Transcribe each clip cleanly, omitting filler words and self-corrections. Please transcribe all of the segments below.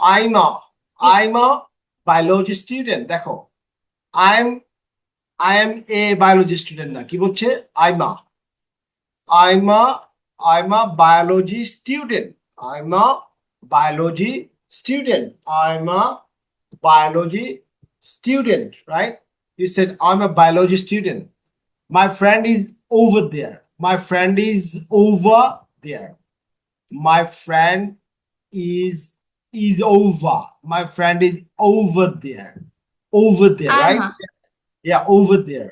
I'm a biology student. দেখো, I am a biology student না, কি বলছে? I'm a I'm a biology student. I'm a biology student. I'm a biology student, right? You said I'm a biology student. My friend is over there. My friend is over there. My friend is over. My friend is over there. Over there, right? I'm Yeah, over there.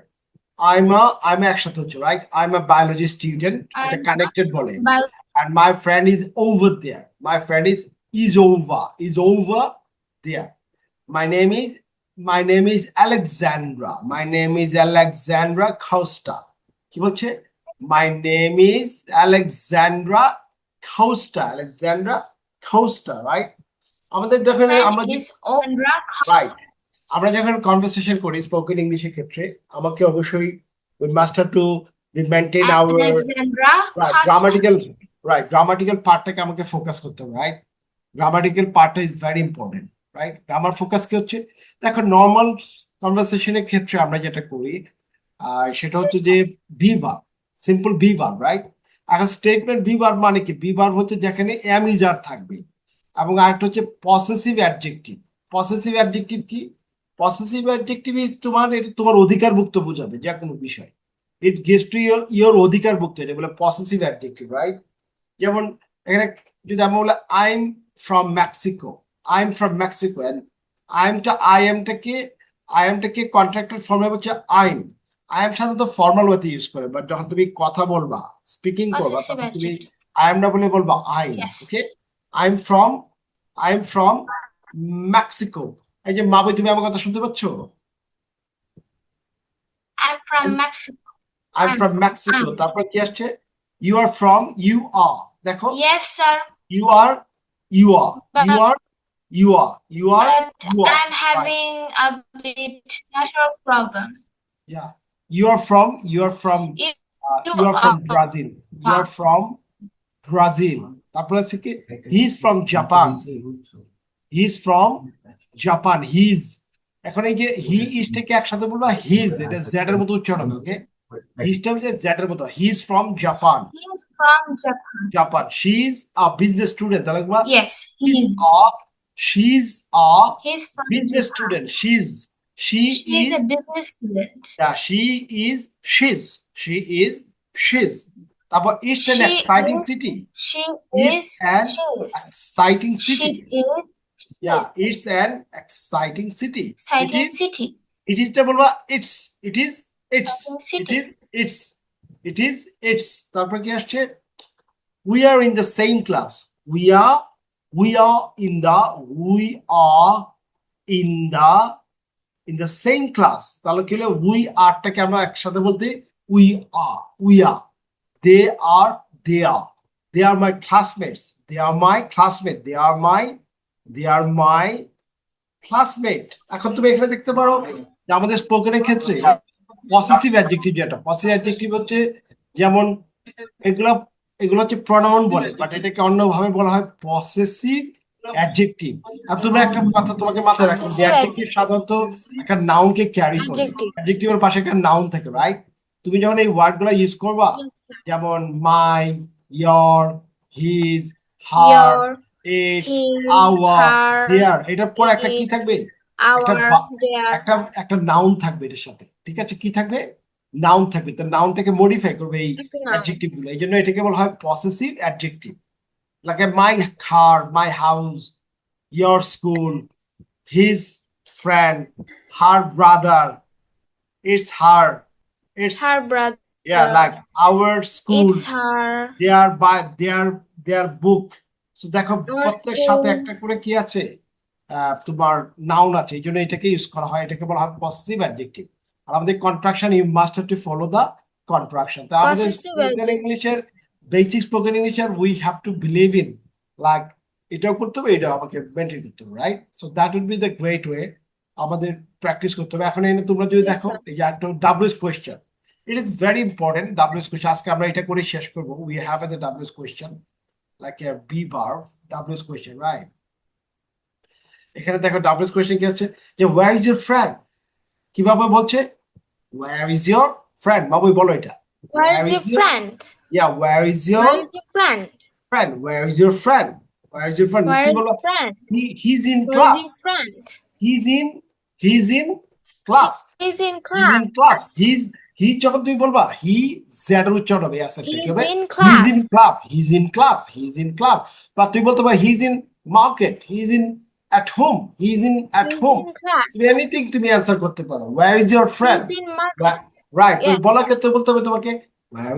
I'm একসাথে হচ্ছে, right? I'm a biology student. এটা I'm connected বলে। bio- And my friend is over there. My friend is over there. My name is Alexandra. My name is Alexandra Costa. কি বলছে? My name is Alexandra Costa. Alexandra Costa, right? আমাদের দেখেন আমরা friend is Alexandra. Right, আমরা যখন conversation করি spoken ইংলিশের ক্ষেত্রে আমাকে অবশ্যই we must have to maintain our Alexandra Costa. Grammatical পার্টটাকে আমাকে ফোকাস করতে হবে, রাইট? গ্রামাটিক্যাল পার্টটা is very important, right? Grammar focus কি হচ্ছে? দেখো, নর্মাল কনভারসেশনের ক্ষেত্রে আমরা যেটা করি সেটা হচ্ছে যে be verb, simple be verb, right? এখন স্টেটমেন্ট বি ভার্ব মানে কি? বি ভার্ব হচ্ছে যেখানে এম ইজ আর থাকবে, এবং আরেকটা হচ্ছে পসেসিভ অ্যাডজেক্টিভ। পসেসিভ অ্যাডজেক্টিভ কি? পসেসিভ অ্যাডজেক্টিভ ইজ এটা তোমার অধিকারভুক্ত বোঝাবে যে কোনো বিষয়। ইট গিভস টু ইয়োর অধিকারভুক্ত, এটা বলে পসেসিভ অ্যাডজেক্টিভ, রাইট? যেমন এখানে যদি আমরা বলে I am from Mexico, I am from Mexico, and I এমটাকে কন্ট্রাক্টেড ফর্মে হচ্ছে আই এম সাধারণত ফর্মাল ওয়েতে ইউজ করে, বাট যখন তুমি কথা বলবা, স্পিকিং করবা, Possessive তখন তুমি adjective. আই এম না বলে বলবা I am. Yes. Okay, I am from Mexico. এই যে মাবুই, তুমি আমার কথা শুনতে পাচ্ছ? I'm from Mexico. I am from Mexico, তারপর কি আসছে? You are from, you are, দেখো, Yes, sir. you are you are But, you are you are you are but you are I'm having a bit network problem. yeah, you are from If you are from are Brazil, you are from Brazil, তারপরে আছে কি? he is from Japan, he is from Japan, he is। এখন এই যে he is থেকে একসাথে বলবা his, এটা জেড এর মতো উচ্চারণ হবে। ওকে, হিজটা হচ্ছে জেড এর মতো, he is from Japan. he is from Japan. Japan, she is a business student, তাহলে বলবা Yes, he is. she's a He's from business Japan. student. She She's is a business student. yeah, she's তারপর it's an She exciting is- city. She It's is. an She is. exciting She city. is. Yeah, it's an exciting city. Exciting city. It is double it's it is Exciting city. it's তারপর কি আসছে? We are in the same class. We are in the same class. তাহলে কি হলো? we are টাকে আমরা একসাথে বলতে we are they are my classmates, they are my classmate. এখন তুমি এখানে দেখতে পারো যে আমাদের স্পোকেনের ক্ষেত্রে পসেসিভ অ্যাডজেক্টিভ, যেটা পসেসিভ অ্যাডজেক্টিভ হচ্ছে যেমন এগুলো হচ্ছে প্রনাউন বলে, বাট এটাকে অন্যভাবে বলা হয় পসেসিভ অ্যাডজেক্টিভ। আর তোমরা একটা কথা তোমাকে মাথায় রাখো যে অ্যাডজেক্টিভ সাধারণত একটা নাউনকে ক্যারি করে। অ্যাডজেক্টিভের পাশে একটা নাউন থাকে, রাইট? তুমি যখন এই ওয়ার্ডগুলো ইউজ করবা, যেমন my, your, his, her, its, our, their, এটার পর একটা কি থাকবে? একটা নাউন থাকবে এটার সাথে, ঠিক আছে? কি থাকবে? নাউন থাকবে। তো নাউনটাকে মডিফাই করবে এই অ্যাডজেক্টিভ গুলো, এই জন্য এটাকে বলা হয় possessive adjective. like my car, my house, your school, his friend, her brother, it's her brother. yeah, like our school, It's her. their book. So দেখো প্রত্যেক সাথে একটা করে কি আছে? তোমার নাউন আছে, এই জন্য এটাকে ইউজ করা হয়, এটাকে বলা হয় পসেসিভ অ্যাডজেক্টিভ। আর আমাদের contraction, you must have to follow the contraction. তো আমাদের স্পোকেন ইংলিশের বেসিক স্পোকেন ইংলিশের we have to believe in, like এটাও করতে হবে, এটাও আমাকে মেনটেন করতে হবে, right? So that will be the great way আমাদের প্র্যাকটিস করতে হবে। এখন এনে তোমরা যদি দেখো এই যে একটা WS question, it is very important. WS question আজকে আমরা এটা করে শেষ করবো। We have a the WS question like a B verb, WS question, right? এখানে দেখো ডাব্লিউএস কোয়েশ্চেন কি আছে যে ওয়্যার ইজ ইউর ফ্রেন্ড কিভাবে বলছে ওয়্যার ইজ ইউর ফ্রেন্ড বাবুই বলো এটা Where where is your is your friend? Where is your Where is your friend? friend where is your friend where is your friend Where কি is বলো your friend? he's in Where is class your friend? he's in he's in class He's in he's class. in class he যখন তুমি বলবা he Z এর উচ্চারণ হবে অ্যাসেপ্টে কি He's হবে in he's in class. class he's in class he's in class বা তুমি বলতে পারো he's in market he's in at home he's in at He's home in class. তুমি এনিথিং তুমি অ্যান্সার করতে পারো where is your friend He's in market. Right তুমি Yeah. বলার ক্ষেত্রে বলতে হবে তোমাকে where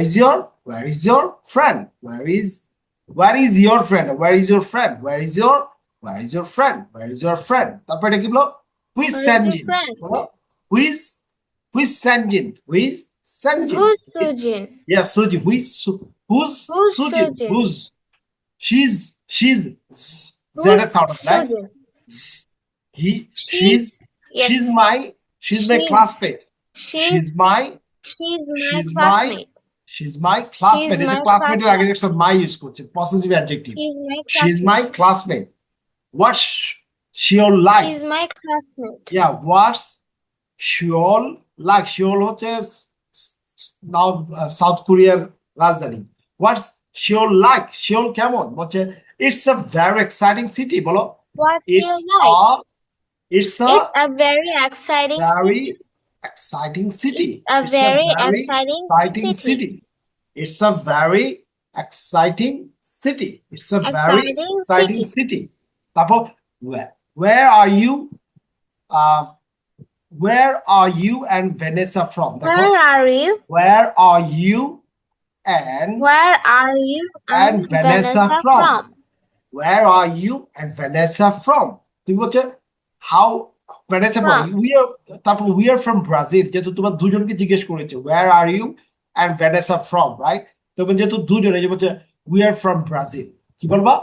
is your friend where is your friend where is your friend where is your friend where is your friend তারপর এটা কি বলো who is Where is your Sanjin friend? বলো who is Sanjin Who's Sujin? yeah Suji who's Who's Suji Sujin? who's she's z Who's sound of right Sujin? she's Yes. she's my She's- classmate She's she's my she's my classmate. she's my classmate She's এটা my classmate এর আগে classmate. একটা my use করছে positive adjective She's my she's classmate. my classmate what's she all like She's my classmate. yeah what's she all like she all হচ্ছে নাও south কোরিয়ার রাজধানী what's she all like she all কেমন বলছে it's a very exciting city বলো What do you it's like? it's It's a very exciting very city. exciting city. A It's very very exciting exciting city. city. It's a very exciting city. It's a very Exciting exciting city. city. তারপর where are you? Where are you and Vanessa from? দেখো Where are you? where are you and Where are you And Vanessa from? from? where are you and Vanessa from? তুমি বলছো how Vanessa From. we are তারপর we are from Brazil যেহেতু তোমার দুজনকে জিজ্ঞেস করেছে where are you and Vanessa from right তুমি যেহেতু দুজনে যে বলছে we are from Brazil কি বলবা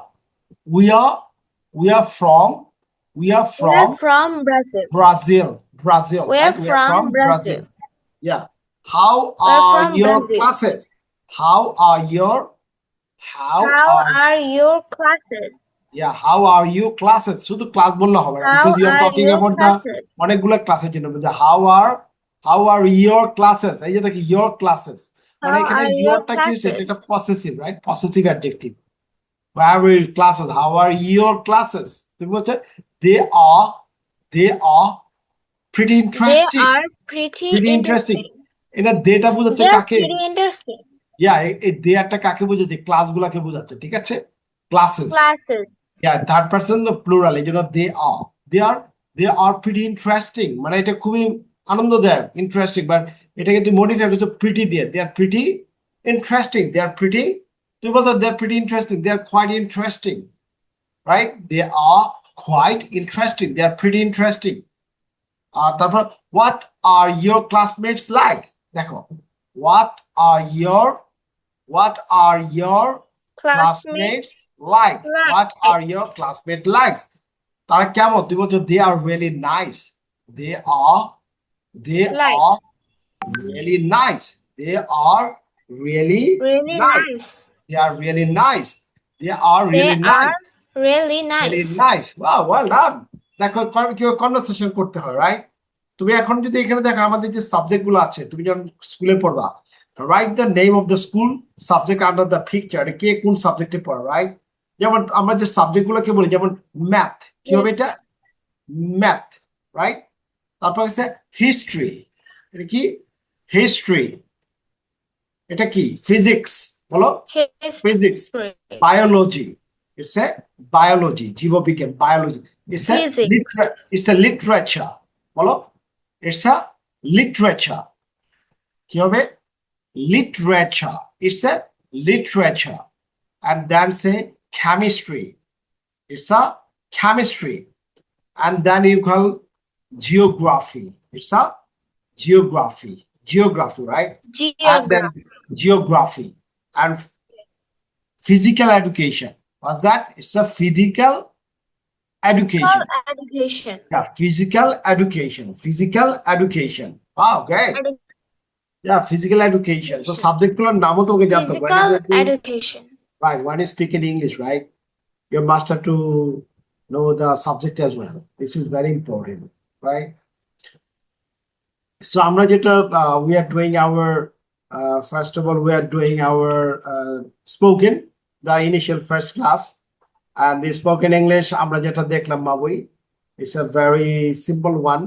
we are from We're from Brazil. Brazil We're right? We are from Brazil. yeah how We're are from your Brazil. classes how are your How are your classes? Yeah, how are you classes? শুধু class বললে হবে না How because you are are talking your about the classes? অনেকগুলো ক্লাসের জন্য বলছে how are your classes? এই যে দেখি your classes মানে How এখানে are your yourটা কি হইছে classes? এটা possessive right possessive adjective How are your classes? How are your classes? তুমি বলছো they are pretty They interesting. are pretty Pretty interesting. interesting. এটা দেটা বোঝাচ্ছে They're কাকে pretty interesting. এই দেয়ারটা কাকে বোঝাচ্ছে ক্লাসগুলোকে বোঝাচ্ছে ঠিক আছে classes Classes. Yeah, third person the plural এই জন্য they are pretty interesting মানে এটা খুবই আনন্দদায়ক ইন্টারেস্টিং বাট এটাকে তুই মডিফাই করছো প্রিটি দিয়ে they are pretty interesting তুই বলতো they are pretty interesting they are quite interesting right they are quite interesting they are pretty interesting আর তারপর what are your classmates like দেখো what are your Classmates. classmates like what are your classmate likes তারা কেমন তুই বলছো they are really nice they are Like. really nice they are really Really nice nice. they are really nice they are They really are nice really really nice. nice wow well done দেখো কিভাবে conversation করতে হয় right তুমি এখন যদি এখানে দেখো আমাদের যে সাবজেক্ট গুলো আছে তুমি যখন স্কুলে পড়বা write the name of the school subject under the picture কে কোন সাবজেক্টে পড়ে রাইট যেমন আমরা যে সাবজেক্ট গুলোকে বলি যেমন ম্যাথ কি হবে এটা ম্যাথ রাইট তারপর হচ্ছে হিস্ট্রি এটা কি হিস্ট্রি এটা কি ফিজিক্স বলো physics History. biology it's a biology জীববিজ্ঞান biology it's a literature বলো it's a literature কি হবে literature it's a literature and then say chemistry it's a chemistry and then you call geography it's a geography right and then geography and physical education what's that it's a physical education Education. yeah physical education wow great yeah physical education so subject গুলোর নামও তোমাকে জানতে হবে Physical education. right one is speaking English right you must have to know the subject as well. This is very important, right? So আমরা যেটা we are doing our first of all we are doing our spoken, the initial first class, and the spoken English আমরা যেটা দেখলাম মাবুই, it's a very simple one.